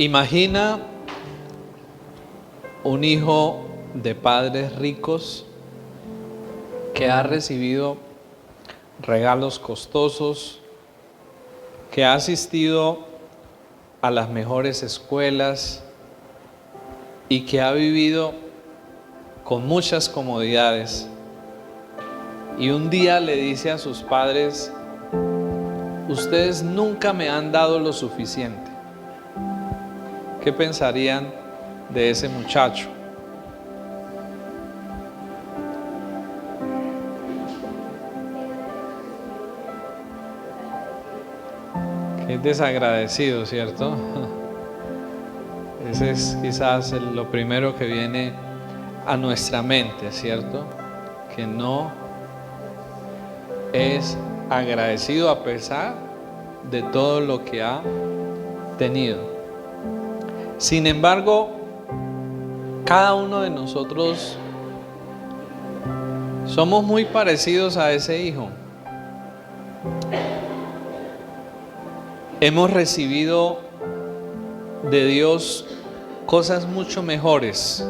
Imagina un hijo de padres ricos que ha recibido regalos costosos, que ha asistido a las mejores escuelas y que ha vivido con muchas comodidades. Y un día le dice a sus padres: ustedes nunca me han dado lo suficiente. ¿Qué pensarían de ese muchacho? Qué desagradecido, ¿cierto? Ese es quizás lo primero que viene a nuestra mente, ¿cierto? Que no es agradecido a pesar de todo lo que ha tenido. Sin embargo, cada uno de nosotros somos muy parecidos a ese hijo. Hemos recibido de Dios cosas mucho mejores,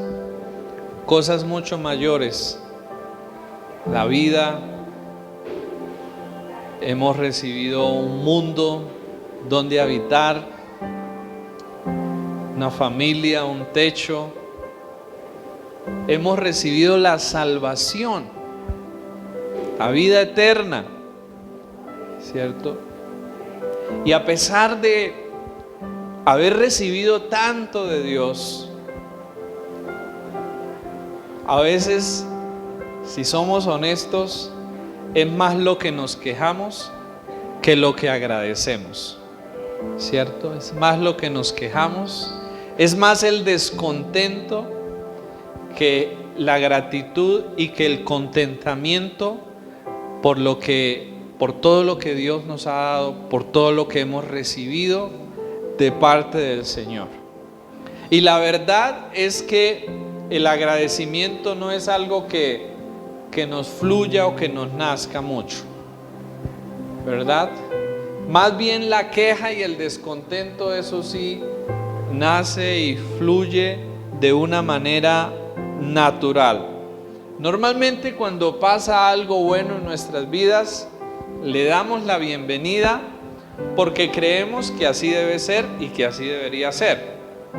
cosas mucho mayores. La vida, hemos recibido un mundo donde habitar, una familia, un techo. Hemos recibido la salvación, la vida eterna, ¿cierto? Y a pesar de haber recibido tanto de Dios, a veces, si somos honestos, es más lo que nos quejamos que lo que agradecemos, ¿cierto? Es más lo que nos quejamos, es más el descontento que la gratitud y que el contentamiento por todo lo que Dios nos ha dado, por todo lo que hemos recibido de parte del Señor. Y la verdad es que el agradecimiento no es algo que nos fluya o que nos nazca mucho, ¿verdad? Más bien la queja y el descontento, eso sí, nace y fluye de una manera natural. Normalmente cuando pasa algo bueno en nuestras vidas, le damos la bienvenida porque creemos que así debe ser y que así debería ser,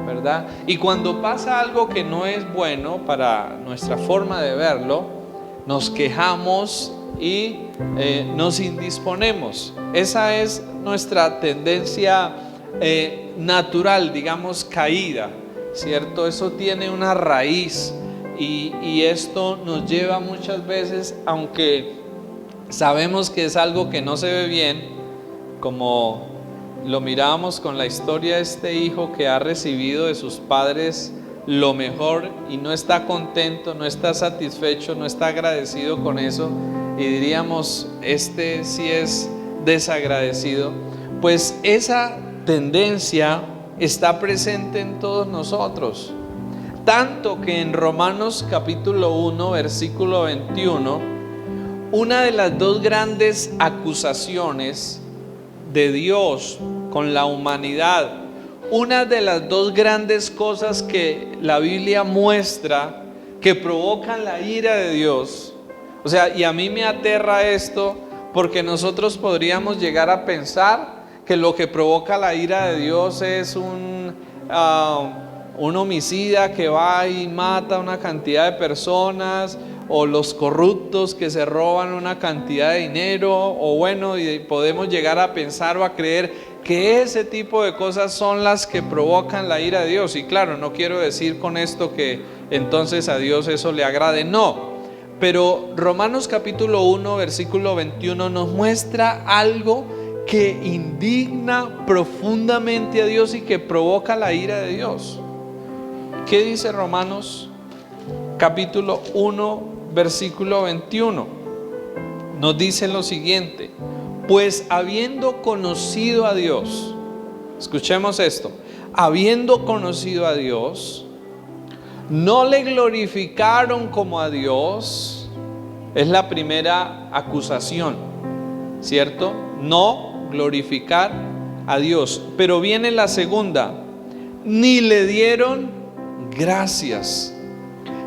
¿verdad? Y cuando pasa algo que no es bueno para nuestra forma de verlo, nos quejamos y nos indisponemos. Esa es nuestra tendencia natural, digamos, caída, ¿cierto? Eso tiene una raíz y esto nos lleva muchas veces, aunque sabemos que es algo que no se ve bien, como lo mirábamos con la historia de este hijo que ha recibido de sus padres lo mejor y no está contento, no está satisfecho, no está agradecido con eso, y diríamos, este sí es desagradecido. Pues esa tendencia está presente en todos nosotros, tanto que en Romanos capítulo 1 versículo 21, una de las dos grandes acusaciones de Dios con la humanidad, una de las dos grandes cosas que la Biblia muestra que provocan la ira de Dios, o sea, y a mí me aterra esto, porque nosotros podríamos llegar a pensar que lo que provoca la ira de Dios es un homicida que va y mata a una cantidad de personas, o los corruptos que se roban una cantidad de dinero, o bueno, y podemos llegar a pensar o a creer que ese tipo de cosas son las que provocan la ira de Dios. Y claro, no quiero decir con esto que entonces a Dios eso le agrade, no. Pero Romanos capítulo 1 versículo 21 nos muestra algo que indigna profundamente a Dios y que provoca la ira de Dios. ¿Qué dice Romanos capítulo 1 versículo 21? Nos dice lo siguiente: pues habiendo conocido a Dios, escuchemos esto, habiendo conocido a Dios, no le glorificaron como a Dios. Es la primera acusación, ¿cierto? No glorificar a Dios. Pero viene la segunda: ni le dieron gracias,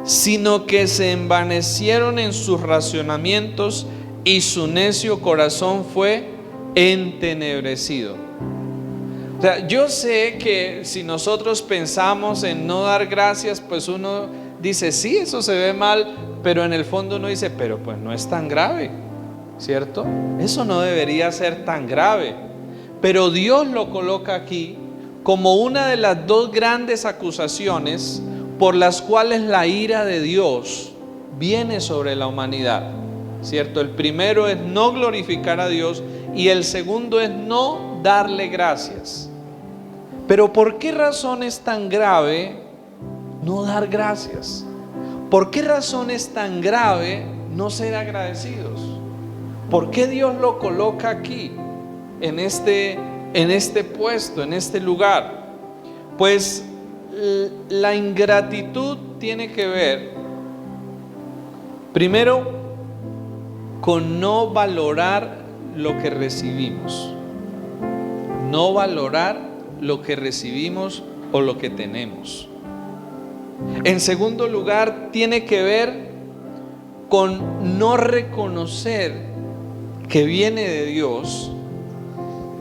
sino que se envanecieron en sus razonamientos y su necio corazón fue entenebrecido. O sea, yo sé que si nosotros pensamos en no dar gracias, pues uno dice, sí, eso se ve mal, pero en el fondo uno dice, pero pues no es tan grave, ¿cierto? Eso no debería ser tan grave. Pero Dios lo coloca aquí como una de las dos grandes acusaciones por las cuales la ira de Dios viene sobre la humanidad, ¿cierto? El primero es no glorificar a Dios y el segundo es no darle gracias. Pero ¿por qué razón es tan grave no dar gracias? ¿Por qué razón es tan grave no ser agradecidos? ¿Por qué Dios lo coloca aquí, en este puesto, en este lugar? Pues la ingratitud tiene que ver, primero, con no valorar lo que recibimos. No valorar lo que recibimos o lo que tenemos. En segundo lugar, tiene que ver con no reconocer que viene de Dios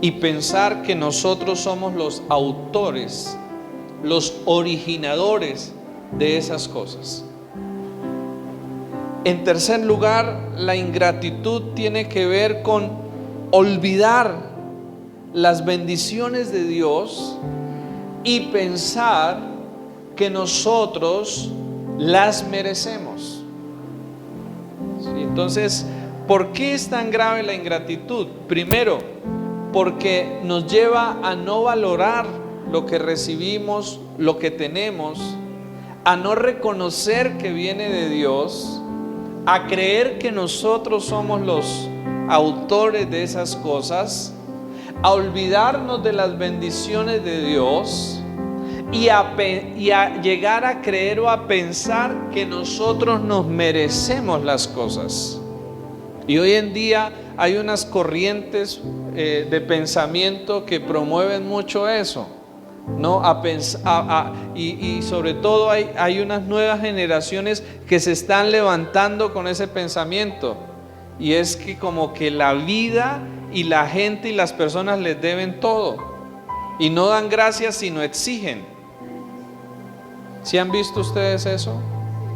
y pensar que nosotros somos los autores, los originadores de esas cosas. En tercer lugar, la ingratitud tiene que ver con olvidar las bendiciones de Dios y pensar que nosotros las merecemos. ¿Sí? Entonces, ¿por qué es tan grave la ingratitud? Primero, porque nos lleva a no valorar lo que recibimos, lo que tenemos, a no reconocer que viene de Dios, a creer que nosotros somos los autores de esas cosas, a olvidarnos de las bendiciones de Dios y a llegar a creer o a pensar que nosotros nos merecemos las cosas. Y hoy en día hay unas corrientes de pensamiento que promueven mucho eso, ¿no? Y sobre todo hay unas nuevas generaciones que se están levantando con ese pensamiento, y es que como que la vida y la gente y las personas les deben todo y no dan gracias sino exigen. ¿Sí han visto ustedes eso?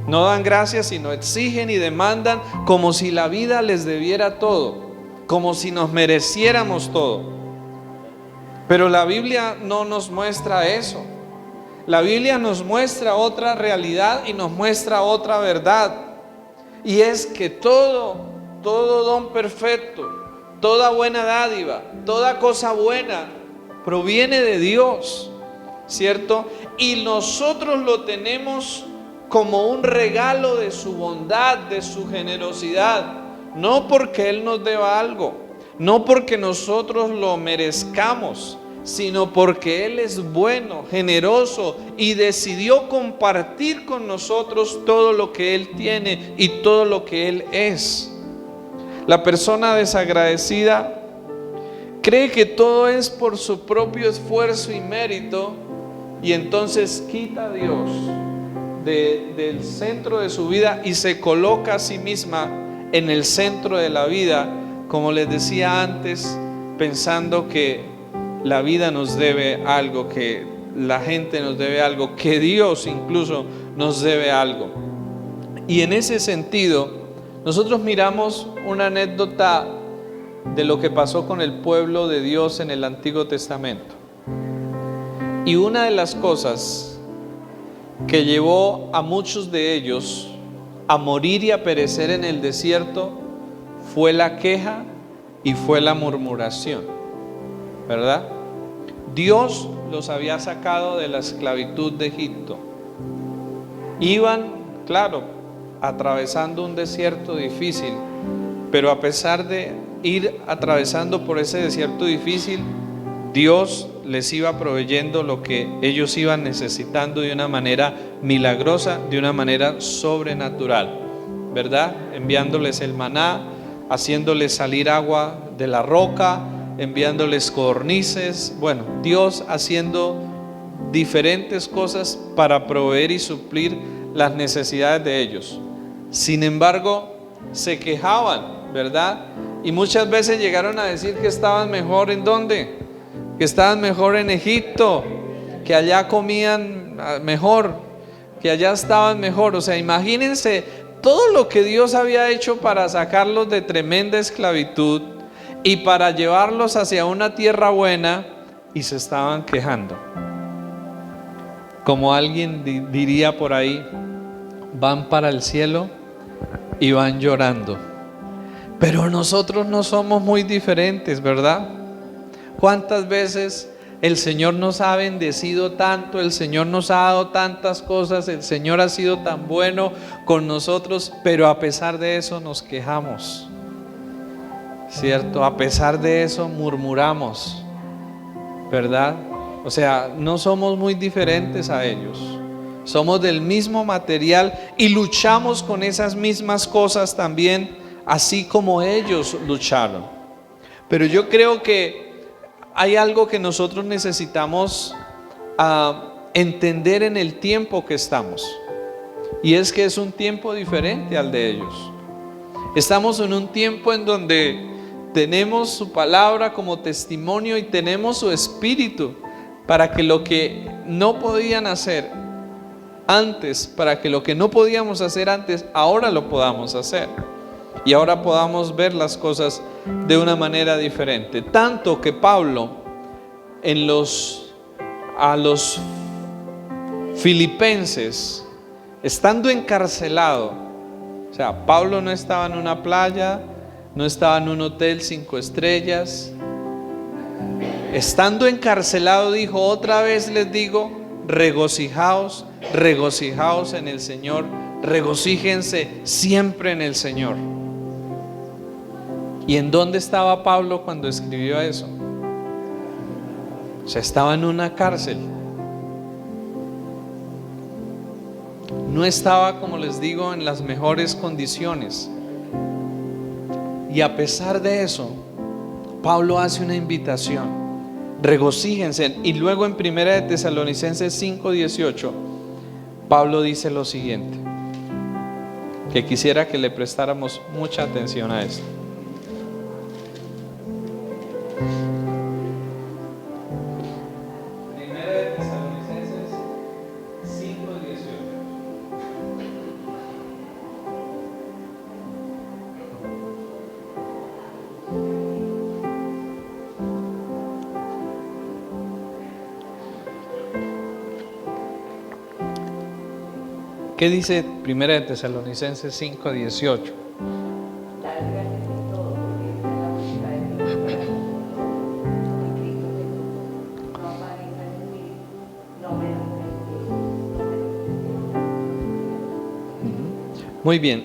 No dan gracias sino exigen y demandan como si la vida les debiera todo, como si nos mereciéramos todo. Pero la Biblia no nos muestra eso. La Biblia nos muestra otra realidad y nos muestra otra verdad, y es que todo don perfecto, toda buena dádiva, toda cosa buena proviene de Dios, ¿cierto? Y nosotros lo tenemos como un regalo de su bondad, de su generosidad, no porque Él nos deba algo, no porque nosotros lo merezcamos, sino porque Él es bueno, generoso y decidió compartir con nosotros todo lo que Él tiene y todo lo que Él es. La persona desagradecida cree que todo es por su propio esfuerzo y mérito, y entonces quita a Dios del centro de su vida y se coloca a sí misma en el centro de la vida, como les decía antes, pensando que la vida nos debe algo, que la gente nos debe algo, que Dios incluso nos debe algo. Y en ese sentido, nosotros miramos una anécdota de lo que pasó con el pueblo de Dios en el Antiguo Testamento. Y una de las cosas que llevó a muchos de ellos a morir y a perecer en el desierto fue la queja y fue la murmuración, ¿verdad? Dios los había sacado de la esclavitud de Egipto. Iban, claro, atravesando un desierto difícil, pero a pesar de ir atravesando por ese desierto difícil, Dios les iba proveyendo lo que ellos iban necesitando de una manera milagrosa, de una manera sobrenatural, ¿verdad? Enviándoles el maná, haciéndoles salir agua de la roca, enviándoles codornices. Bueno, Dios haciendo diferentes cosas para proveer y suplir las necesidades de ellos. Sin embargo, se quejaban, ¿verdad? Y muchas veces llegaron a decir que estaban mejor ¿en dónde? Que estaban mejor en Egipto, que allá comían mejor, que allá estaban mejor. O sea, imagínense todo lo que Dios había hecho para sacarlos de tremenda esclavitud y para llevarlos hacia una tierra buena, y se estaban quejando. Como alguien diría por ahí, van para el cielo y van llorando. Pero nosotros no somos muy diferentes, ¿verdad? ¿Cuántas veces el Señor nos ha bendecido tanto? El Señor nos ha dado tantas cosas, el Señor ha sido tan bueno con nosotros, pero a pesar de eso nos quejamos, ¿cierto? A pesar de eso murmuramos, ¿verdad? O sea, no somos muy diferentes a ellos. Somos del mismo material y luchamos con esas mismas cosas también, así como ellos lucharon. Pero yo creo que hay algo que nosotros necesitamos entender en el tiempo que estamos, y es que es un tiempo diferente al de ellos. Estamos en un tiempo en donde tenemos su palabra como testimonio y tenemos su espíritu para que lo que no podían hacer antes, para que lo que no podíamos hacer antes, ahora lo podamos hacer. Y ahora podamos ver las cosas de una manera diferente. Tanto que Pablo a los filipenses, estando encarcelado, o sea, Pablo no estaba en una playa, no estaba en un hotel 5 estrellas. Estando encarcelado dijo: otra vez les digo, regocijaos, regocijaos en el Señor, regocíjense siempre en el Señor. ¿Y en dónde estaba Pablo cuando escribió eso? O sea, estaba en una cárcel. No estaba, como les digo, en las mejores condiciones. Y a pesar de eso, Pablo hace una invitación: regocíjense. Y luego en 1 de Tesalonicenses 5:18, Pablo dice lo siguiente, que quisiera que le prestáramos mucha atención a esto. ¿Qué dice 1 de Tesalonicenses 5:18? Muy bien,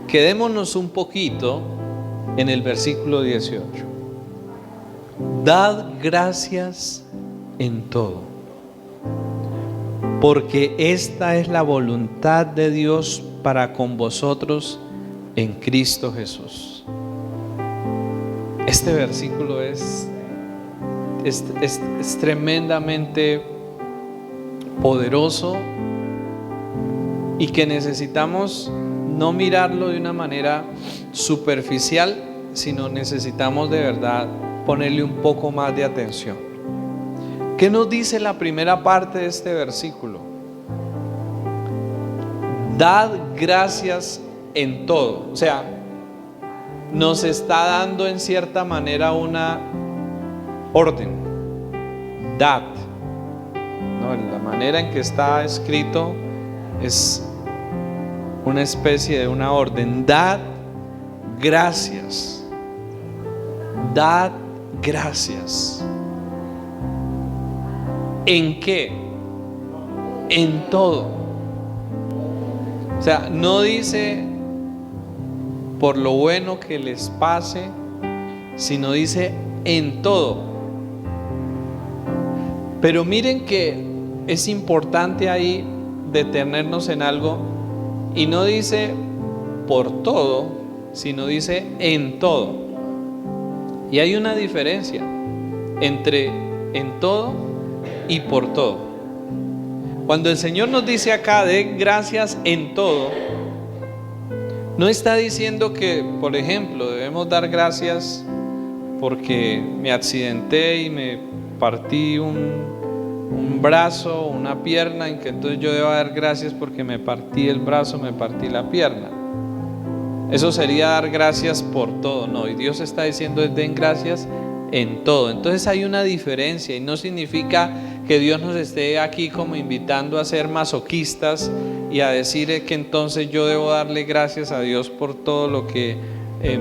quedémonos un poquito en el versículo 18. Dad gracias en todo, porque esta es la voluntad de Dios para con vosotros en Cristo Jesús. Este versículo es tremendamente poderoso, y que necesitamos no mirarlo de una manera superficial, sino necesitamos de verdad ponerle un poco más de atención. ¿Qué nos dice la primera parte de este versículo? Dad gracias en todo. O sea, nos está dando en cierta manera una orden. Dad. No, la manera en que está escrito es una especie de una orden. Dad gracias. Dad gracias. ¿En qué? En todo. O sea, no dice por lo bueno que les pase, sino dice en todo. Pero miren que es importante ahí detenernos en algo, y no dice por todo, sino dice en todo. Y hay una diferencia entre en todo y por todo. Cuando el Señor nos dice acá, den gracias en todo, no está diciendo que, por ejemplo, debemos dar gracias porque me accidenté y me partí un brazo, una pierna, en que entonces yo debo dar gracias porque me partí el brazo, me partí la pierna. Eso sería dar gracias por todo. No, y Dios está diciendo den gracias en todo. Entonces hay una diferencia y no significa que Dios nos esté aquí como invitando a ser masoquistas y a decir que entonces yo debo darle gracias a Dios por todo lo que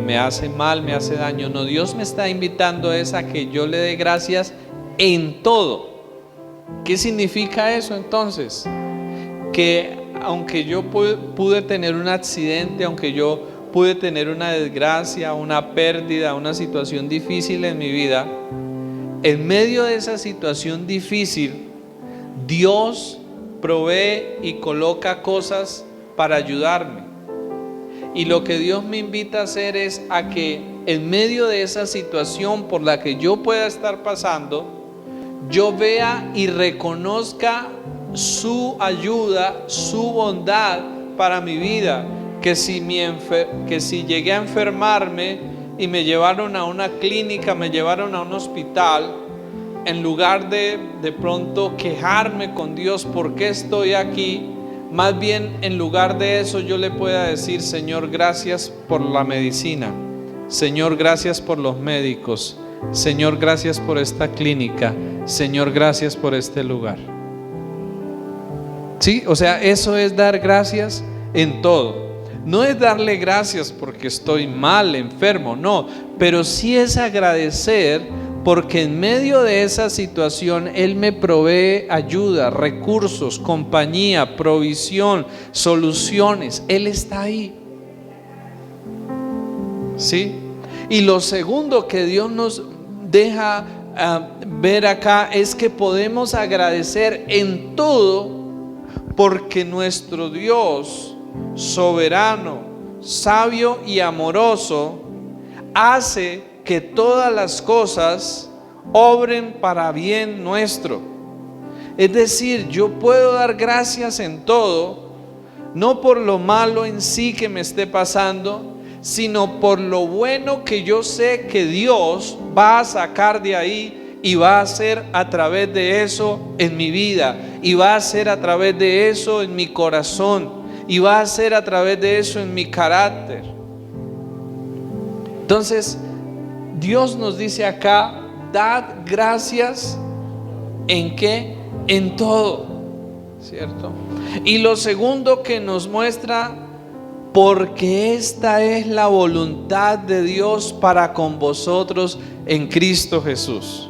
me hace mal, me hace daño. No, Dios me está invitando a que yo le dé gracias en todo. ¿Qué significa eso entonces? Que aunque yo pude tener un accidente, aunque yo pude tener una desgracia, una pérdida, una situación difícil en mi vida, en medio de esa situación difícil, Dios provee y coloca cosas para ayudarme. Y lo que Dios me invita a hacer es a que en medio de esa situación por la que yo pueda estar pasando, yo vea y reconozca su ayuda, su bondad para mi vida. Que si llegué a enfermarme y me llevaron a una clínica, me llevaron a un hospital, en lugar de pronto quejarme con Dios por qué estoy aquí, más bien en lugar de eso yo le pueda decir: Señor, gracias por la medicina, Señor, gracias por los médicos, Señor, gracias por esta clínica, Señor, gracias por este lugar. Sí, o sea, eso es dar gracias en todo. No es darle gracias porque estoy mal, enfermo, no, pero sí es agradecer porque en medio de esa situación Él me provee ayuda, recursos, compañía, provisión, soluciones. Él está ahí. ¿Sí? Y lo segundo que Dios nos deja ver acá es que podemos agradecer en todo porque nuestro Dios soberano, sabio y amoroso hace que todas las cosas obren para bien nuestro. Es decir, yo puedo dar gracias en todo, no por lo malo en sí que me esté pasando, sino por lo bueno que yo sé que Dios va a sacar de ahí y va a hacer a través de eso en mi vida, y va a hacer a través de eso en mi corazón, y va a hacer a través de eso en mi carácter. Entonces Dios nos dice acá: dad gracias en qué, en todo, ¿cierto? Y lo segundo que nos muestra, porque esta es la voluntad de Dios para con vosotros en Cristo Jesús.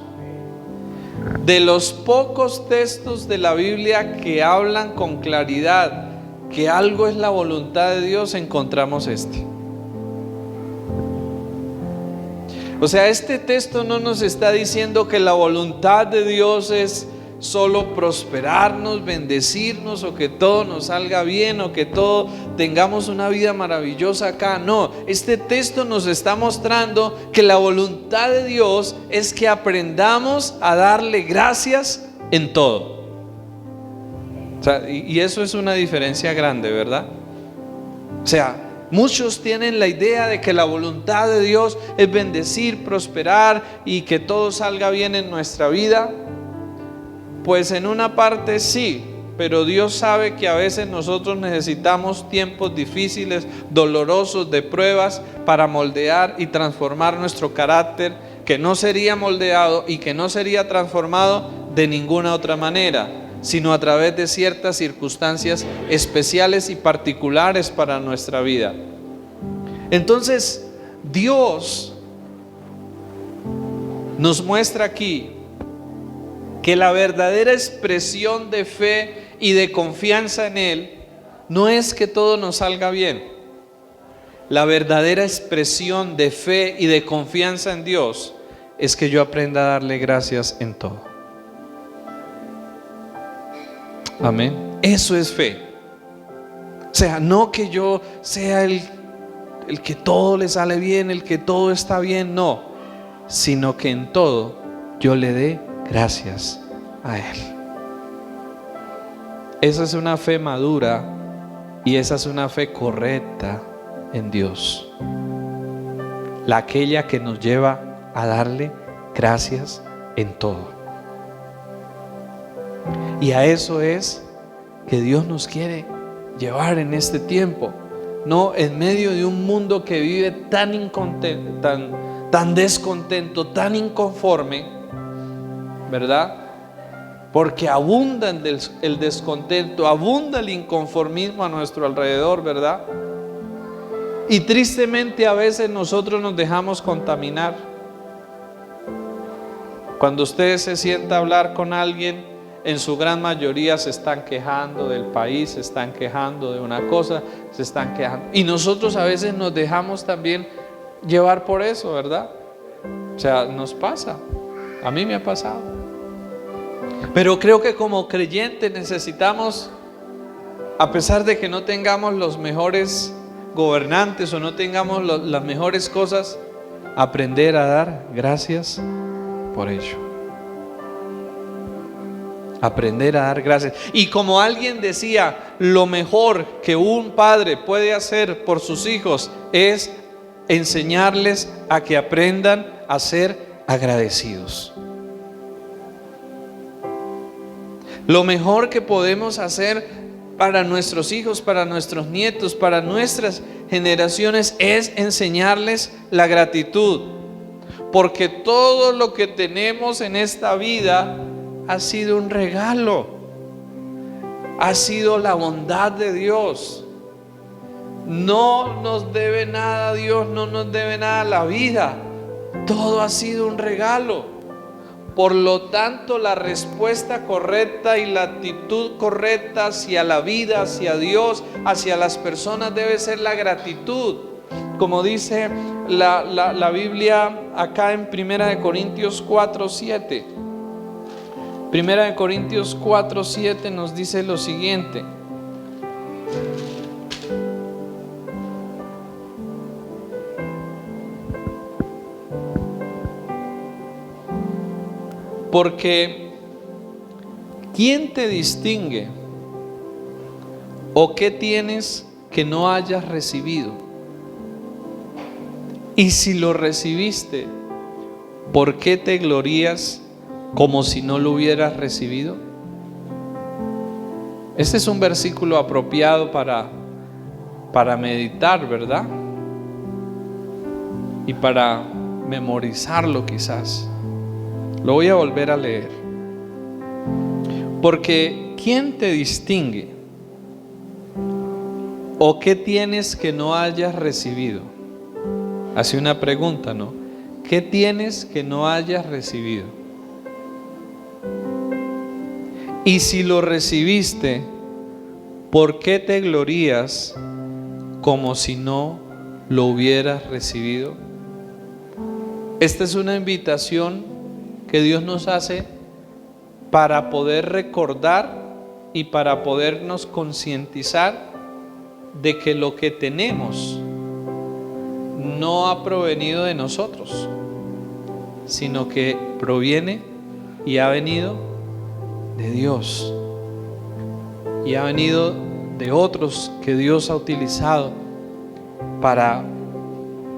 De los pocos textos de la Biblia que hablan con claridad que algo es la voluntad de Dios, encontramos este. O sea, este texto no nos está diciendo que la voluntad de Dios es solo prosperarnos, bendecirnos, o que todo nos salga bien, o que todo tengamos una vida maravillosa acá. No, este texto nos está mostrando que la voluntad de Dios es que aprendamos a darle gracias en todo. O sea, y eso es una diferencia grande, ¿verdad? O sea, muchos tienen la idea de que la voluntad de Dios es bendecir, prosperar y que todo salga bien en nuestra vida. Pues en una parte sí, pero Dios sabe que a veces nosotros necesitamos tiempos difíciles, dolorosos, de pruebas para moldear y transformar nuestro carácter, que no sería moldeado y que no sería transformado de ninguna otra manera, sino a través de ciertas circunstancias especiales y particulares para nuestra vida. Entonces, Dios nos muestra aquí que la verdadera expresión de fe y de confianza en Él no es que todo nos salga bien. La verdadera expresión de fe y de confianza en Dios es que yo aprenda a darle gracias en todo. Amén. Eso es fe. O sea, no que yo sea el que todo le sale bien, el que todo está bien, no, sino que en todo yo le dé gracias a Él. Esa es una fe madura y esa es una fe correcta en Dios. Aquella que nos lleva a darle gracias en todo. Y a eso es que Dios nos quiere llevar en este tiempo. No en medio de un mundo que vive tan descontento, tan inconforme, ¿verdad? Porque abunda el descontento, abunda el inconformismo a nuestro alrededor, ¿verdad? Y tristemente a veces nosotros nos dejamos contaminar. Cuando usted se sienta a hablar con alguien, en su gran mayoría se están quejando del país, se están quejando de una cosa, se están quejando. Y nosotros a veces nos dejamos también llevar por eso, ¿verdad? O sea, nos pasa. A mí me ha pasado. Pero creo que como creyentes necesitamos, a pesar de que no tengamos los mejores gobernantes o no tengamos las mejores cosas, aprender a dar gracias por ello. Aprender a dar gracias. Y como alguien decía, lo mejor que un padre puede hacer por sus hijos es enseñarles a que aprendan a ser agradecidos. Lo mejor que podemos hacer para nuestros hijos, para nuestros nietos, para nuestras generaciones es enseñarles la gratitud. Porque todo lo que tenemos en esta vida ha sido un regalo. Ha sido la bondad de Dios. No nos debe nada Dios, no nos debe nada la vida. Todo ha sido un regalo. Por lo tanto, la respuesta correcta y la actitud correcta hacia la vida, hacia Dios, hacia las personas debe ser la gratitud. Como dice la Biblia acá en 1 Corintios 4:7. 1 Corintios 4:7 nos dice lo siguiente. Porque ¿quién te distingue? ¿O qué tienes que no hayas recibido? Y si lo recibiste, ¿por qué te glorías como si no lo hubieras recibido? Este es un versículo apropiado para meditar, ¿verdad? Y para memorizarlo quizás. Lo voy a volver a leer. Porque ¿quién te distingue? ¿O qué tienes que no hayas recibido? Hace una pregunta, ¿no? ¿Qué tienes que no hayas recibido? Y si lo recibiste, ¿por qué te glorías como si no lo hubieras recibido? Esta es una invitación que Dios nos hace para poder recordar y para podernos concientizar de que lo que tenemos no ha provenido de nosotros, sino que proviene y ha venido de Dios y ha venido de otros que Dios ha utilizado para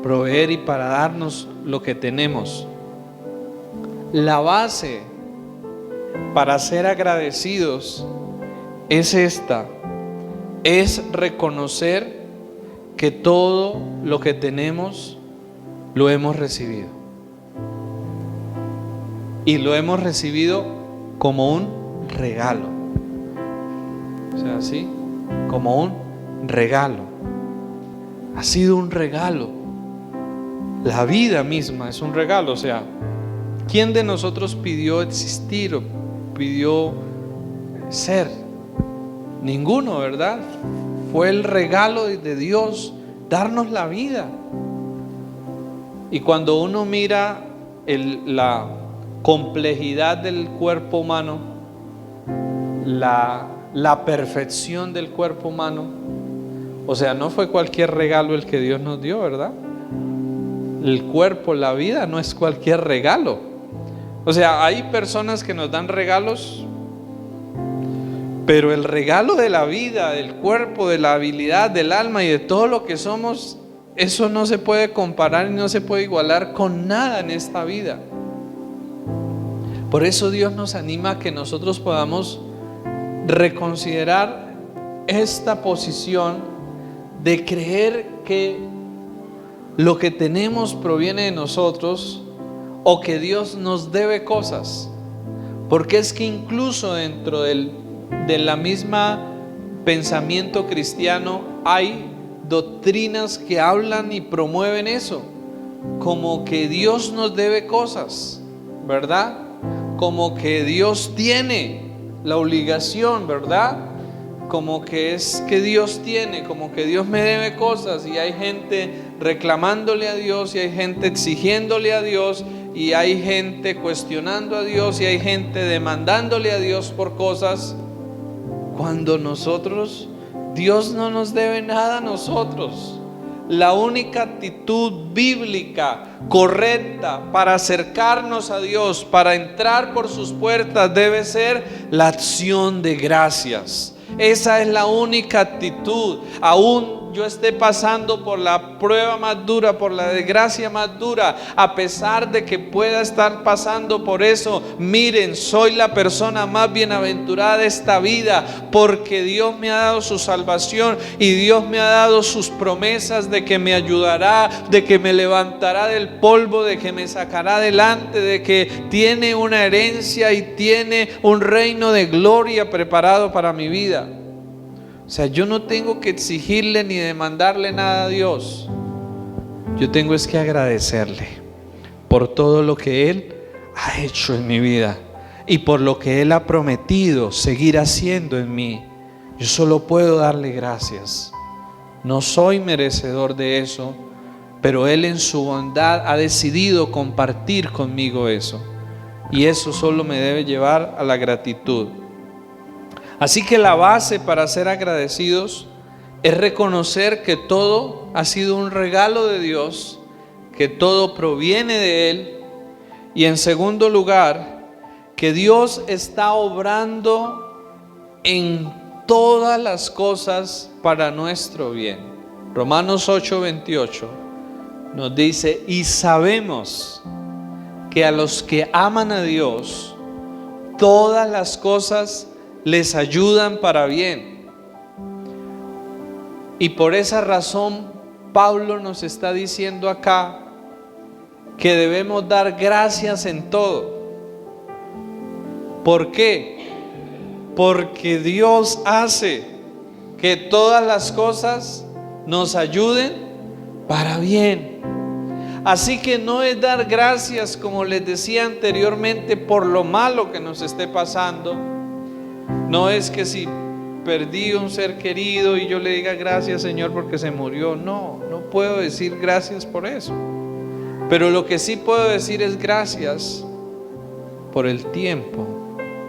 proveer y para darnos lo que tenemos. La base para ser agradecidos es esta: es reconocer que todo lo que tenemos lo hemos recibido, y lo hemos recibido como un regalo. O sea, así, como un regalo. Ha sido un regalo. La vida misma es un regalo. O sea, ¿quién de nosotros pidió existir o pidió ser? Ninguno, ¿verdad? Fue el regalo de Dios darnos la vida. Y cuando uno mira la complejidad del cuerpo humano, la perfección del cuerpo humano, o sea, no fue cualquier regalo el que Dios nos dio, ¿verdad? El cuerpo, la vida no es cualquier regalo. O sea, hay personas que nos dan regalos, pero el regalo de la vida, del cuerpo, de la habilidad, del alma y de todo lo que somos, eso no se puede comparar y no se puede igualar con nada en esta vida. Por eso Dios nos anima a que nosotros podamos reconsiderar esta posición de creer que lo que tenemos proviene de nosotros, o que Dios nos debe cosas. Porque es que incluso dentro de la misma pensamiento cristiano hay doctrinas que hablan y promueven eso, como que Dios nos debe cosas, ¿verdad? Como que Dios tiene la obligación, ¿verdad? Como que es que Dios tiene, como que Dios me debe cosas, y hay gente reclamándole a Dios, y hay gente exigiéndole a Dios, y hay gente cuestionando a Dios, y hay gente demandándole a Dios por cosas, cuando Dios no nos debe nada a nosotros. La única actitud bíblica correcta para acercarnos a Dios, para entrar por sus puertas, debe ser la acción de gracias. Esa es la única actitud. Aún yo esté pasando por la prueba más dura, por la desgracia más dura, a pesar de que pueda estar pasando por eso, miren, soy la persona más bienaventurada de esta vida, porque Dios me ha dado su salvación y Dios me ha dado sus promesas de que me ayudará, de que me levantará del polvo, de que me sacará adelante, de que tiene una herencia y tiene un reino de gloria preparado para mi vida. O sea, yo no tengo que exigirle ni demandarle nada a Dios. Yo tengo es que agradecerle por todo lo que Él ha hecho en mi vida y por lo que Él ha prometido seguir haciendo en mí. Yo solo puedo darle gracias. No soy merecedor de eso, pero Él en su bondad ha decidido compartir conmigo eso. Y eso solo me debe llevar a la gratitud. Así que la base para ser agradecidos es reconocer que todo ha sido un regalo de Dios, que todo proviene de Él, y en segundo lugar, que Dios está obrando en todas las cosas para nuestro bien. Romanos 8:28 nos dice: y sabemos que a los que aman a Dios, todas las cosas les ayudan para bien. Y por esa razón Pablo nos está diciendo acá que debemos dar gracias en todo. ¿Por qué? Porque Dios hace que todas las cosas nos ayuden para bien. Así que no es dar gracias, como les decía anteriormente, por lo malo que nos esté pasando. No es que si perdí un ser querido y yo le diga gracias, Señor, porque se murió. No puedo decir gracias por eso. Pero lo que sí puedo decir es gracias por el tiempo,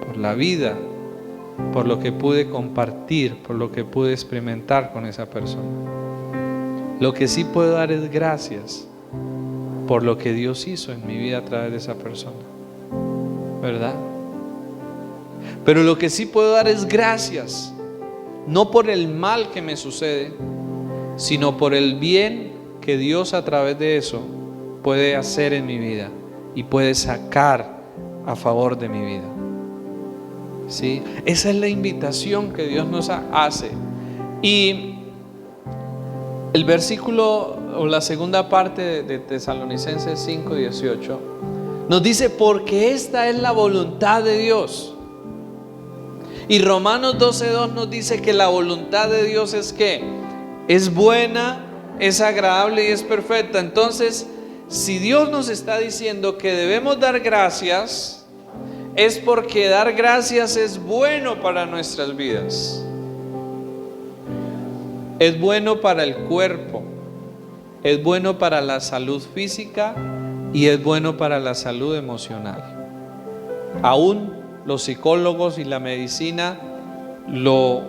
por la vida, por lo que pude compartir, por lo que pude experimentar con esa persona. Lo que sí puedo dar es gracias por lo que Dios hizo en mi vida a través de esa persona, ¿verdad? Pero lo que sí puedo dar es gracias, no por el mal que me sucede, sino por el bien que Dios a través de eso puede hacer en mi vida y puede sacar a favor de mi vida. ¿Sí? Esa es la invitación que Dios nos hace. Y el versículo o la segunda parte de Tesalonicenses 5:18 nos dice: porque esta es la voluntad de Dios. Y Romanos 12:2 nos dice que la voluntad de Dios es que es buena, es agradable y es perfecta. Entonces, si Dios nos está diciendo que debemos dar gracias, es porque dar gracias es bueno para nuestras vidas. Es bueno para el cuerpo, es bueno para la salud física y es bueno para la salud emocional. Aún los psicólogos y la medicina lo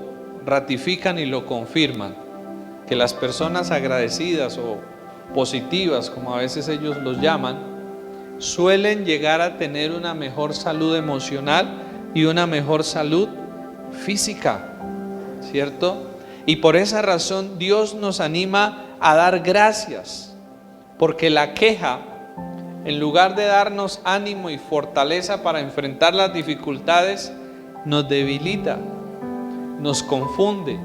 ratifican y lo confirman, que las personas agradecidas o positivas, como a veces ellos los llaman, suelen llegar a tener una mejor salud emocional y una mejor salud física, ¿cierto? Y por esa razón Dios nos anima a dar gracias, porque la queja, en lugar de darnos ánimo y fortaleza para enfrentar las dificultades, nos debilita, nos confunde,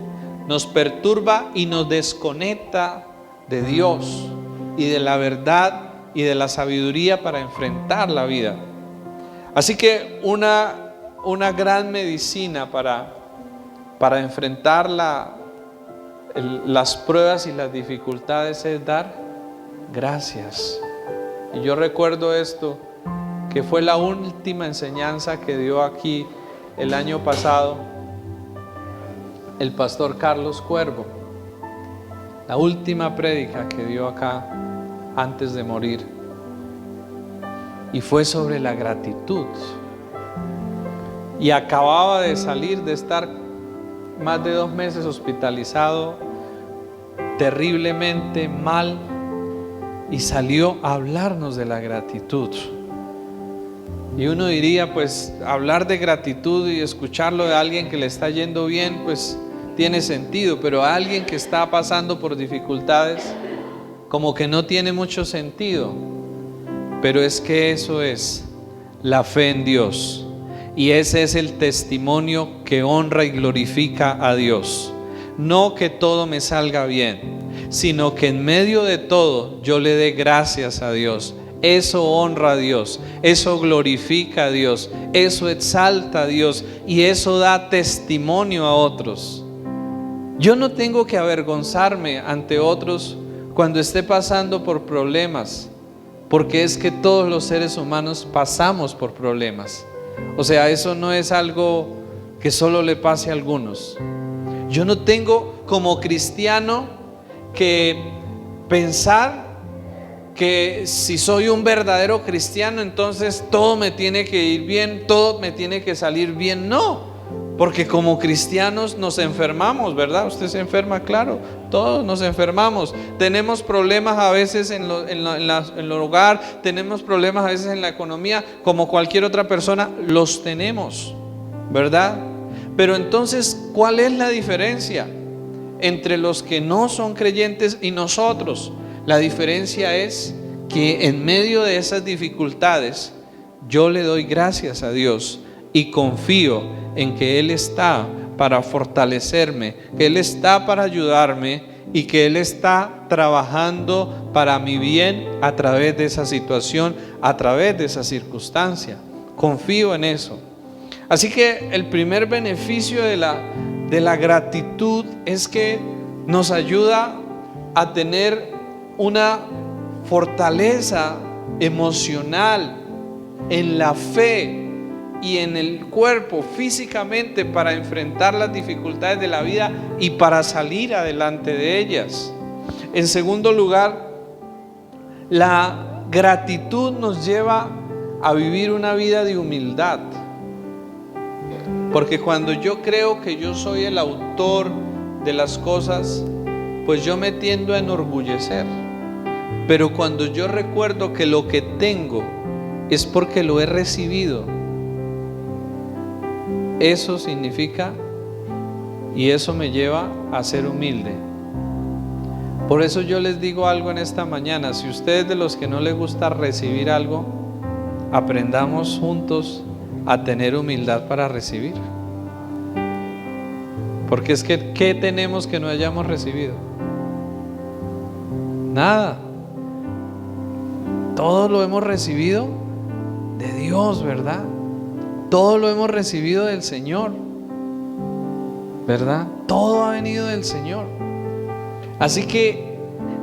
nos perturba y nos desconecta de Dios y de la verdad y de la sabiduría para enfrentar la vida. Así que una gran medicina para enfrentar las pruebas y las dificultades es dar gracias. Y yo recuerdo esto, que fue la última enseñanza que dio aquí el año pasado el pastor Carlos Cuervo, la última prédica que dio acá antes de morir, y fue sobre la gratitud. Y acababa de salir de estar más de 2 meses hospitalizado, terriblemente mal, y salió a hablarnos de la gratitud. Y uno diría, pues hablar de gratitud y escucharlo de alguien que le está yendo bien, pues tiene sentido, pero a alguien que está pasando por dificultades, como que no tiene mucho sentido. Pero es que eso es la fe en Dios, y ese es el testimonio que honra y glorifica a Dios. No que todo me salga bien, sino que en medio de todo yo le dé gracias a Dios. Eso honra a Dios, eso glorifica a Dios, eso exalta a Dios y eso da testimonio a otros. Yo no tengo que avergonzarme ante otros cuando esté pasando por problemas, porque es que todos los seres humanos pasamos por problemas. O sea, eso no es algo que solo le pase a algunos. Yo no tengo como cristiano que pensar que si soy un verdadero cristiano, entonces todo me tiene que ir bien, todo me tiene que salir bien. No, porque como cristianos nos enfermamos, ¿verdad? Usted se enferma, claro, todos nos enfermamos. Tenemos problemas a veces en el hogar, tenemos problemas a veces en la economía, como cualquier otra persona los tenemos, ¿verdad? Pero entonces, ¿cuál es la diferencia entre los que no son creyentes y nosotros? La diferencia es que en medio de esas dificultades yo le doy gracias a Dios y confío en que Él está para fortalecerme, que Él está para ayudarme y que Él está trabajando para mi bien a través de esa situación, a través de esa circunstancia. Confío en eso. Así que el primer beneficio de la gratitud es que nos ayuda a tener una fortaleza emocional en la fe y en el cuerpo físicamente para enfrentar las dificultades de la vida y para salir adelante de ellas. En segundo lugar, la gratitud nos lleva a vivir una vida de humildad, porque cuando yo creo que yo soy el autor de las cosas, pues yo me tiendo a enorgullecer. Pero cuando yo recuerdo que lo que tengo es porque lo he recibido, eso significa y eso me lleva a ser humilde. Por eso yo les digo algo en esta mañana: si ustedes de los que no les gusta recibir algo, aprendamos juntos a tener humildad para recibir. Porque es que ¿qué tenemos que no hayamos recibido? Nada. Todo lo hemos recibido de Dios, ¿verdad? Todo lo hemos recibido del Señor, ¿verdad? Todo ha venido del Señor. Así que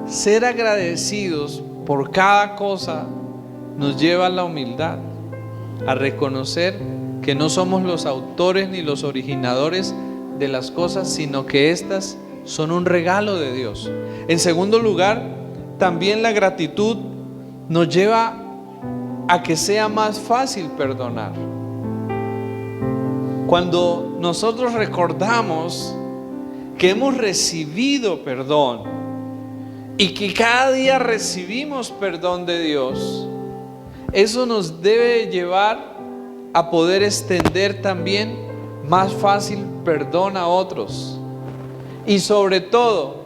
ser agradecidos por cada cosa nos lleva a la humildad, a reconocer que no somos los autores ni los originadores de las cosas, sino que estas son un regalo de Dios. En segundo lugar, también la gratitud nos lleva a que sea más fácil perdonar. Cuando nosotros recordamos que hemos recibido perdón y que cada día recibimos perdón de Dios, Eso nos debe llevar a poder extender también más fácil perdón a otros y sobre todo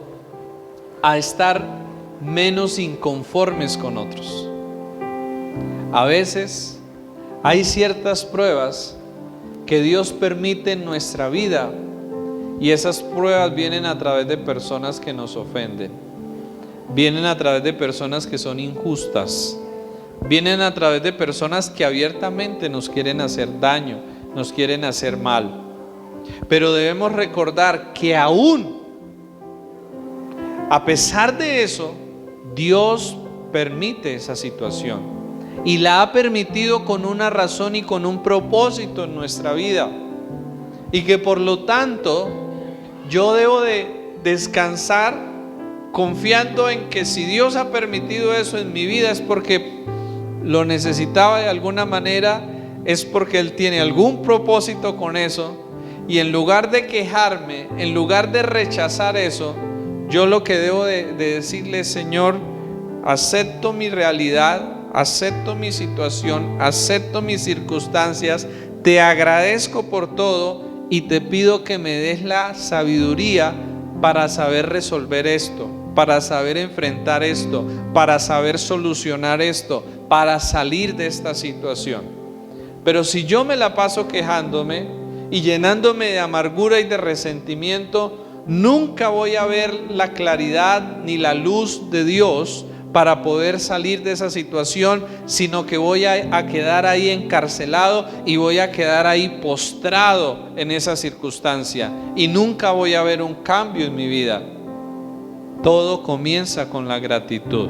a estar menos inconformes con otros. A veces hay ciertas pruebas que Dios permite en nuestra vida y esas pruebas vienen a través de personas que nos ofenden, vienen a través de personas que son injustas, vienen a través de personas que abiertamente nos quieren hacer daño, nos quieren hacer mal. Pero debemos recordar que aún a pesar de eso, Dios permite esa situación y la ha permitido con una razón y con un propósito en nuestra vida, y que por lo tanto yo debo de descansar confiando en que si Dios ha permitido eso en mi vida es porque lo necesitaba de alguna manera, es porque Él tiene algún propósito con eso. Y en lugar de quejarme, en lugar de rechazar eso, yo lo que debo de decirle: Señor, acepto mi realidad, acepto mi situación, acepto mis circunstancias, te agradezco por todo y te pido que me des la sabiduría para saber resolver esto, para saber enfrentar esto, para saber solucionar esto, para salir de esta situación. Pero si yo me la paso quejándome y llenándome de amargura y de resentimiento, nunca voy a ver la claridad ni la luz de Dios para poder salir de esa situación, sino que voy a quedar ahí encarcelado y voy a quedar ahí postrado en esa circunstancia y nunca voy a ver un cambio en mi vida. Todo comienza con la gratitud.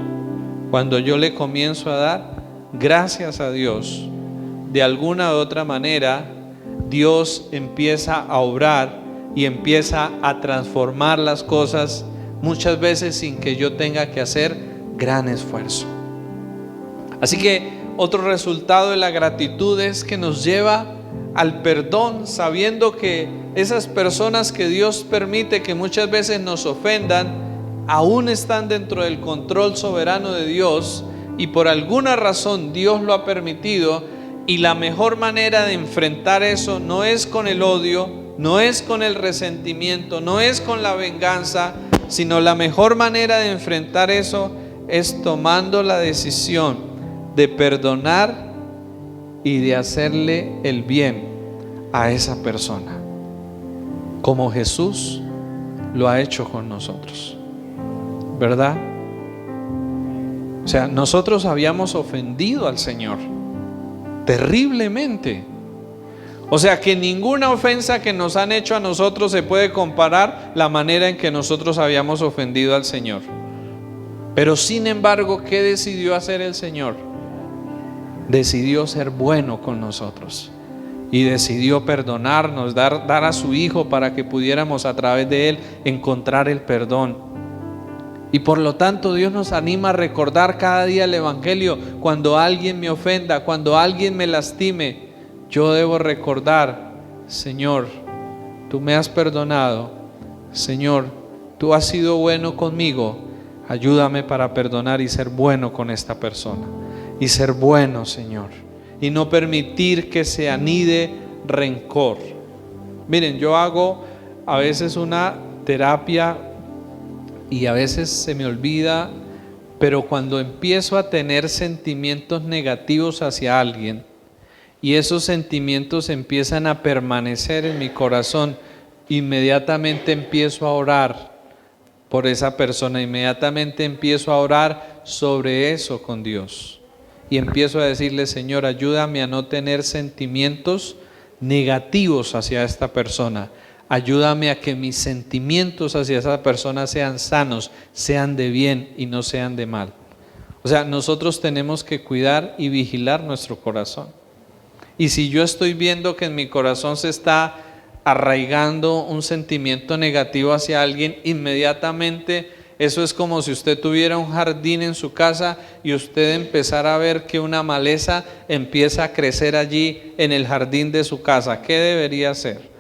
Cuando yo le comienzo a dar gracias a Dios, de alguna u otra manera Dios empieza a obrar y empieza a transformar las cosas, muchas veces sin que yo tenga que hacer gran esfuerzo. Así que otro resultado de la gratitud es que nos lleva al perdón, sabiendo que esas personas que Dios permite que muchas veces nos ofendan, aún están dentro del control soberano de Dios y por alguna razón Dios lo ha permitido. Y la mejor manera de enfrentar eso no es con el odio, no es con el resentimiento, no es con la venganza, sino la mejor manera de enfrentar eso es tomando la decisión de perdonar y de hacerle el bien a esa persona, como Jesús lo ha hecho con nosotros, ¿verdad? O sea, nosotros habíamos ofendido al Señor terriblemente. O sea que ninguna ofensa que nos han hecho a nosotros se puede comparar la manera en que nosotros habíamos ofendido al Señor. Pero sin embargo, ¿qué decidió hacer el Señor? Decidió ser bueno con nosotros y decidió perdonarnos, dar a su Hijo para que pudiéramos a través de Él encontrar el perdón. Y por lo tanto Dios nos anima a recordar cada día el Evangelio. Cuando alguien me ofenda, cuando alguien me lastime, yo debo recordar: Señor, tú me has perdonado. Señor, tú has sido bueno conmigo. Ayúdame para perdonar y ser bueno con esta persona. Y ser bueno, Señor. Y no permitir que se anide rencor. Miren, yo hago a veces una terapia y a veces se me olvida, pero cuando empiezo a tener sentimientos negativos hacia alguien y esos sentimientos empiezan a permanecer en mi corazón, inmediatamente empiezo a orar por esa persona, inmediatamente empiezo a orar sobre eso con Dios y empiezo a decirle: Señor, ayúdame a no tener sentimientos negativos hacia esta persona. Ayúdame a que mis sentimientos hacia esa persona sean sanos, sean de bien y no sean de mal. O sea, nosotros tenemos que cuidar y vigilar nuestro corazón. Y si yo estoy viendo que en mi corazón se está arraigando un sentimiento negativo hacia alguien, inmediatamente eso es como si usted tuviera un jardín en su casa y usted empezara a ver que una maleza empieza a crecer allí en el jardín de su casa. ¿Qué debería hacer?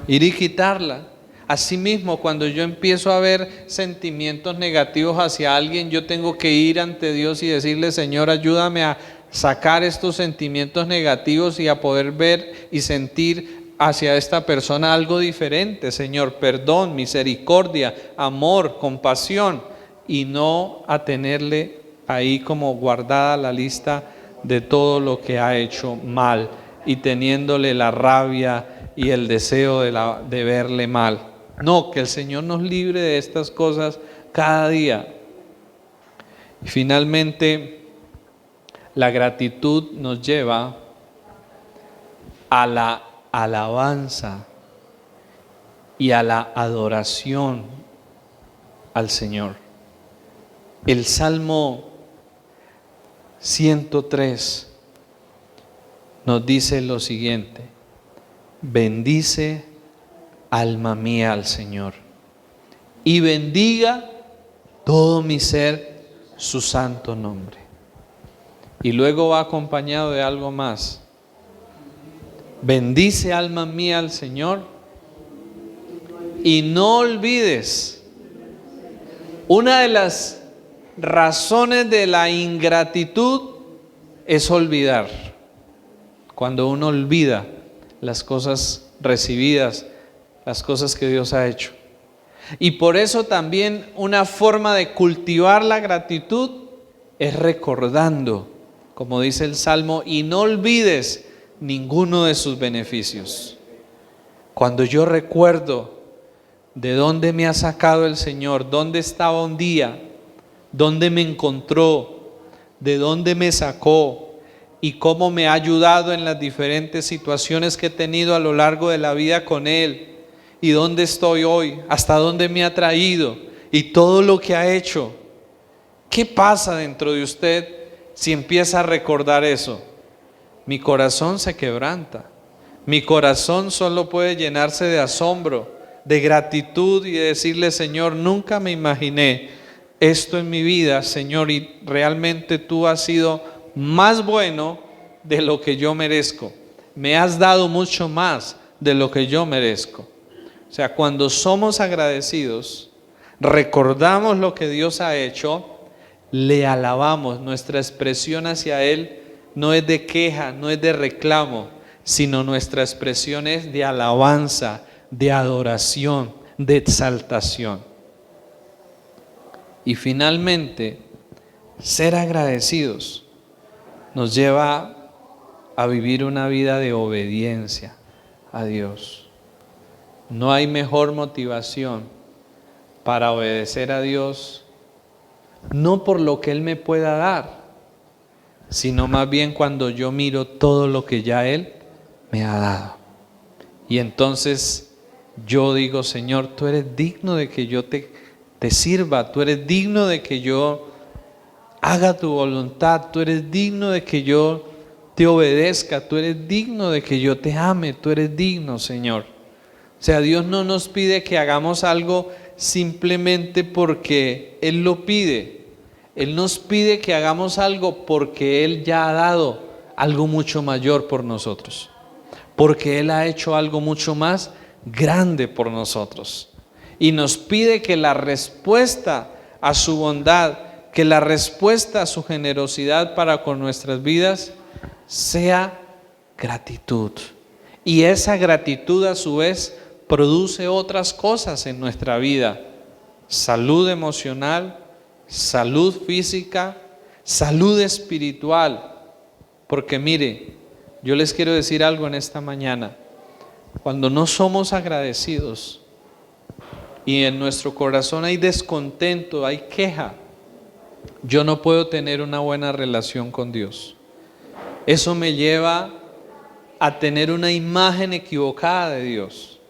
Ir y quitarla. Asimismo, cuando yo empiezo a ver sentimientos negativos hacia alguien, yo tengo que ir ante Dios y decirle: Señor, ayúdame a sacar estos sentimientos negativos y a poder ver y sentir hacia esta persona algo diferente. Señor, perdón, misericordia, amor, compasión, y no a tenerle ahí como guardada la lista de todo lo que ha hecho mal y teniéndole la rabia y el deseo de verle mal. No, que el Señor nos libre de estas cosas cada día. Y finalmente, la gratitud nos lleva a la alabanza y a la adoración al Señor. El Salmo 103 nos dice lo siguiente: bendice alma mía al Señor, y bendiga todo mi ser su santo nombre. Y luego va acompañado de algo más: bendice alma mía al Señor, y no olvides. Una de las razones de la ingratitud es olvidar. Cuando uno olvida las cosas recibidas, las cosas que Dios ha hecho. Y por eso también una forma de cultivar la gratitud es recordando, como dice el Salmo, y no olvides ninguno de sus beneficios. Cuando yo recuerdo de dónde me ha sacado el Señor, dónde estaba un día, dónde me encontró, de dónde me sacó y cómo me ha ayudado en las diferentes situaciones que he tenido a lo largo de la vida con Él, y dónde estoy hoy, hasta dónde me ha traído y todo lo que ha hecho. ¿Qué pasa dentro de usted si empieza a recordar eso? Mi corazón se quebranta. Mi corazón solo puede llenarse de asombro, de gratitud y de decirle: Señor, nunca me imaginé esto en mi vida, Señor, y realmente tú has sido más bueno de lo que yo merezco. Me has dado mucho más de lo que yo merezco. O sea, cuando somos agradecidos, recordamos lo que Dios ha hecho, le alabamos. Nuestra expresión hacia Él no es de queja, no es de reclamo, sino nuestra expresión es de alabanza, de adoración, de exaltación. Y finalmente, ser agradecidos nos lleva a vivir una vida de obediencia a Dios. No hay mejor motivación para obedecer a Dios, no por lo que Él me pueda dar, sino más bien cuando yo miro todo lo que ya Él me ha dado. Y entonces yo digo: Señor, tú eres digno de que yo te sirva, tú eres digno de que yo haga tu voluntad, tú eres digno de que yo te obedezca, tú eres digno de que yo te ame, tú eres digno, Señor. O sea, Dios no nos pide que hagamos algo simplemente porque Él lo pide. Él nos pide que hagamos algo porque Él ya ha dado algo mucho mayor por nosotros, porque Él ha hecho algo mucho más grande por nosotros. Y nos pide que la respuesta a su bondad, que la respuesta a su generosidad para con nuestras vidas sea gratitud. Y esa gratitud a su vez produce otras cosas en nuestra vida: salud emocional, salud física, salud espiritual. Porque mire, yo les quiero decir algo en esta mañana: cuando no somos agradecidos y en nuestro corazón hay descontento, hay queja, yo no puedo tener una buena relación con Dios. Eso me lleva a tener una imagen equivocada de Dios,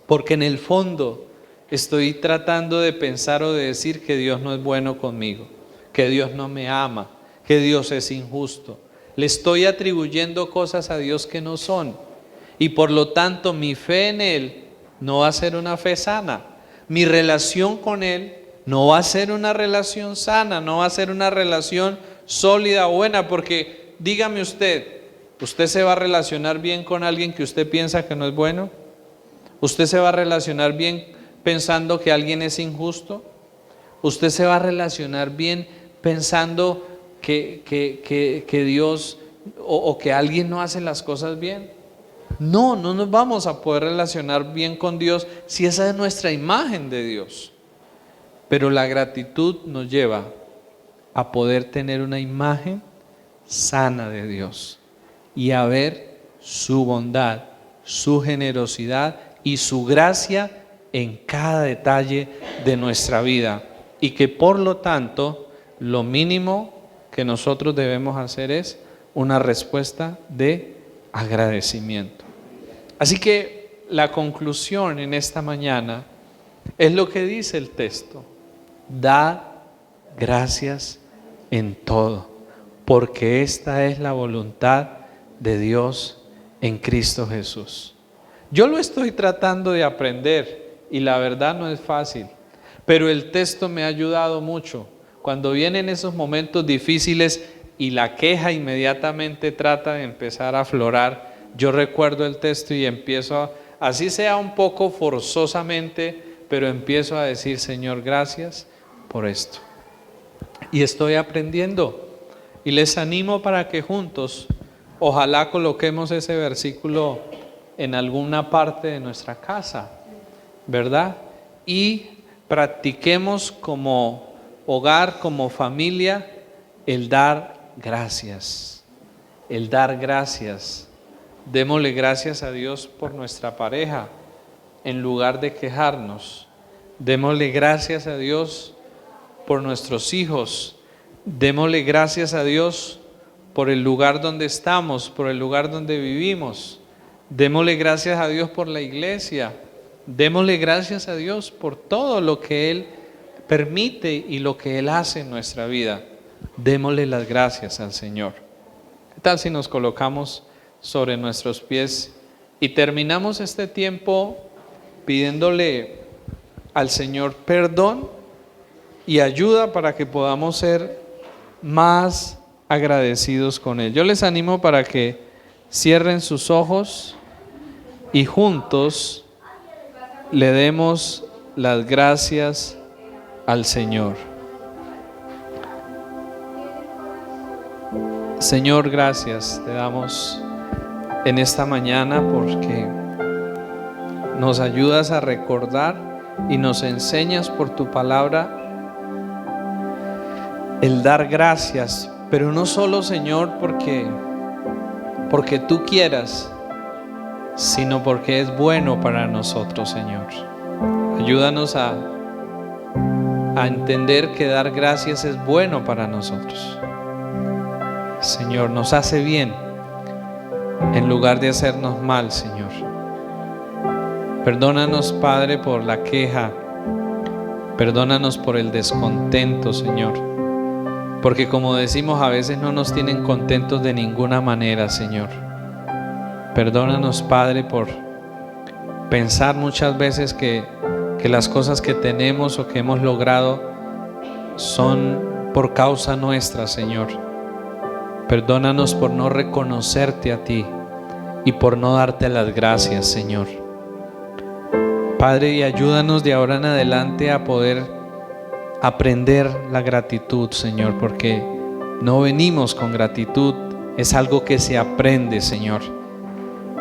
porque en el fondo estoy tratando de pensar o de decir que Dios no es bueno conmigo, que Dios no me ama, que Dios es injusto. Le estoy atribuyendo cosas a Dios que no son, y por lo tanto mi fe en Él no va a ser una fe sana. Mi relación con Él no va a ser una relación sana, no va a ser una relación sólida, buena, porque dígame usted se va a relacionar bien con alguien que usted piensa que no es bueno. ¿Usted se va a relacionar bien pensando que alguien es injusto? ¿Usted se va a relacionar bien pensando que Dios o que alguien no hace las cosas bien? No nos vamos a poder relacionar bien con Dios si esa es nuestra imagen de Dios. Pero la gratitud nos lleva a poder tener una imagen sana de Dios y a ver su bondad, su generosidad y su gracia en cada detalle de nuestra vida, y que por lo tanto lo mínimo que nosotros debemos hacer es una respuesta de agradecimiento. Así que la conclusión en esta mañana es lo que dice el texto: dad gracias en todo, porque esta es la voluntad de Dios en Cristo Jesús. Yo lo estoy tratando de aprender y la verdad no es fácil, pero el texto me ha ayudado mucho. Cuando vienen esos momentos difíciles y la queja inmediatamente trata de empezar a aflorar, yo recuerdo el texto y empiezo, así sea un poco forzosamente, pero empiezo a decir: Señor, gracias por esto. Y estoy aprendiendo, y les animo para que juntos, ojalá coloquemos ese versículo en alguna parte de nuestra casa, ¿verdad? Y practiquemos como hogar, como familia, el dar gracias. El dar gracias. Démosle gracias a Dios por nuestra pareja, en lugar de quejarnos. Démosle gracias a Dios por nuestros hijos. Démosle gracias a Dios por el lugar donde estamos, por el lugar donde vivimos. Démosle gracias a Dios por la iglesia. Démosle gracias a Dios por todo lo que Él permite y lo que Él hace en nuestra vida. Démosle las gracias al Señor. ¿Qué tal si nos colocamos sobre nuestros pies y terminamos este tiempo pidiéndole al Señor perdón y ayuda para que podamos ser más agradecidos con Él? Yo les animo para que cierren sus ojos y juntos le demos las gracias al Señor. Señor, gracias te damos en esta mañana porque nos ayudas a recordar y nos enseñas por tu palabra el dar gracias, pero no solo, Señor, porque tú quieras, sino porque es bueno para nosotros, Señor. Ayúdanos a entender que dar gracias es bueno para nosotros. Señor, nos hace bien en lugar de hacernos mal, Señor. Perdónanos, Padre, por la queja. Perdónanos por el descontento, Señor. Porque como decimos, a veces no nos tienen contentos de ninguna manera, Señor. Perdónanos, Padre, por pensar muchas veces que las cosas que tenemos o que hemos logrado son por causa nuestra, Señor. Perdónanos por no reconocerte a ti y por no darte las gracias, Señor. Padre, y ayúdanos de ahora en adelante a poder aprender la gratitud, Señor, porque no venimos con gratitud, es algo que se aprende, Señor.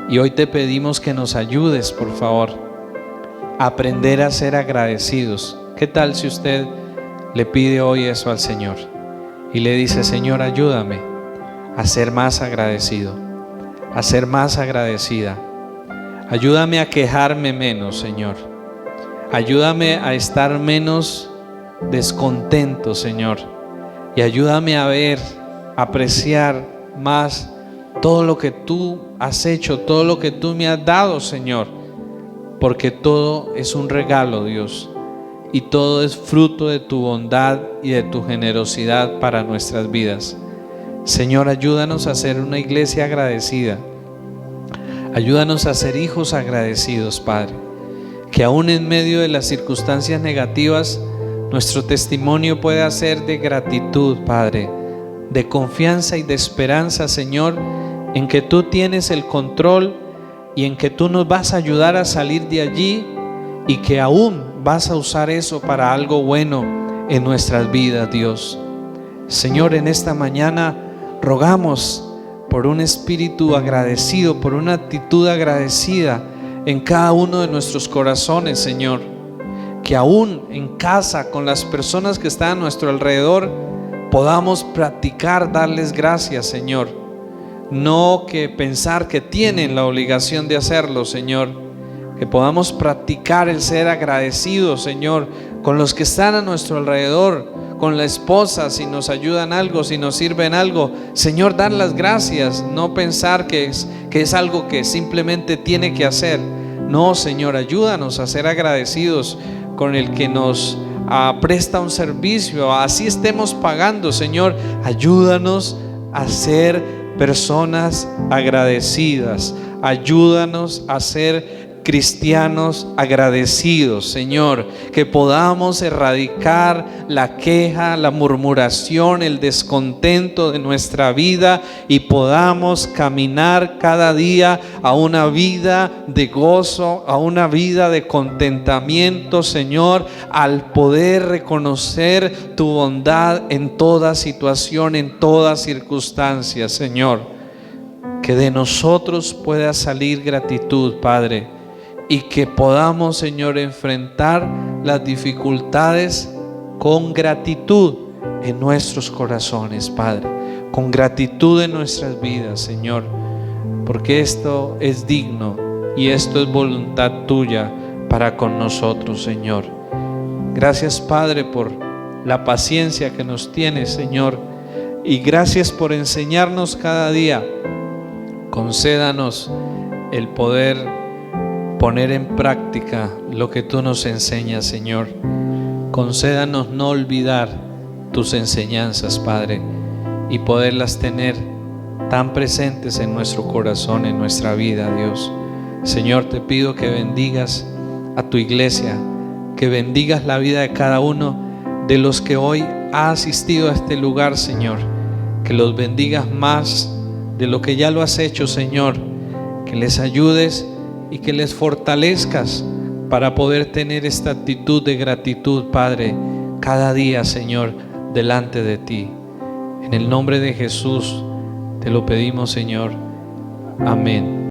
Y hoy te pedimos que nos ayudes, por favor, a aprender a ser agradecidos. ¿Qué tal si usted le pide hoy eso al Señor y le dice: Señor, ayúdame a ser más agradecido, a ser más agradecida? Ayúdame a quejarme menos, Señor. Ayúdame a estar menos descontento, Señor. Y ayúdame a ver, a apreciar más todo lo que tú has hecho, todo lo que tú me has dado, Señor. Porque todo es un regalo, Dios. Y todo es fruto de tu bondad y de tu generosidad para nuestras vidas. Señor, ayúdanos a ser una iglesia agradecida. Ayúdanos a ser hijos agradecidos, Padre. Que aún en medio de las circunstancias negativas, nuestro testimonio pueda ser de gratitud, Padre, de confianza y de esperanza, Señor, en que tú tienes el control y en que tú nos vas a ayudar a salir de allí, y que aún vas a usar eso para algo bueno en nuestras vidas, Dios. Señor, en esta mañana rogamos por un espíritu agradecido, por una actitud agradecida en cada uno de nuestros corazones, Señor. Que aún en casa, con las personas que están a nuestro alrededor, podamos practicar darles gracias, Señor. No que pensar que tienen la obligación de hacerlo, Señor. Que podamos practicar el ser agradecidos, Señor, con los que están a nuestro alrededor, con la esposa, si nos ayudan algo, si nos sirven algo. Señor, dar las gracias, no pensar que es algo que simplemente tiene que hacer. No, Señor, ayúdanos a ser agradecidos con el que nos presta un servicio, así estemos pagando. Señor, ayúdanos a ser personas agradecidas, ayúdanos a ser cristianos agradecidos, Señor, que podamos erradicar la queja, la murmuración, el descontento de nuestra vida y podamos caminar cada día a una vida de gozo, a una vida de contentamiento, Señor, al poder reconocer tu bondad en toda situación, en toda circunstancia, Señor. Que de nosotros pueda salir gratitud, Padre, y que podamos, Señor, enfrentar las dificultades con gratitud en nuestros corazones, Padre, con gratitud en nuestras vidas, Señor, porque esto es digno y esto es voluntad tuya para con nosotros, Señor. Gracias, Padre, por la paciencia que nos tienes, Señor, y gracias por enseñarnos cada día. Concédanos el poder poner en práctica lo que tú nos enseñas, Señor. Concédanos no olvidar tus enseñanzas, Padre, y poderlas tener tan presentes en nuestro corazón, en nuestra vida, Dios. Señor, te pido que bendigas a tu iglesia, que bendigas la vida de cada uno de los que hoy ha asistido a este lugar, Señor. Que los bendigas más de lo que ya lo has hecho, Señor. Que les ayudes y que les fortalezcas para poder tener esta actitud de gratitud, Padre, cada día, Señor, delante de ti. En el nombre de Jesús te lo pedimos, Señor. Amén.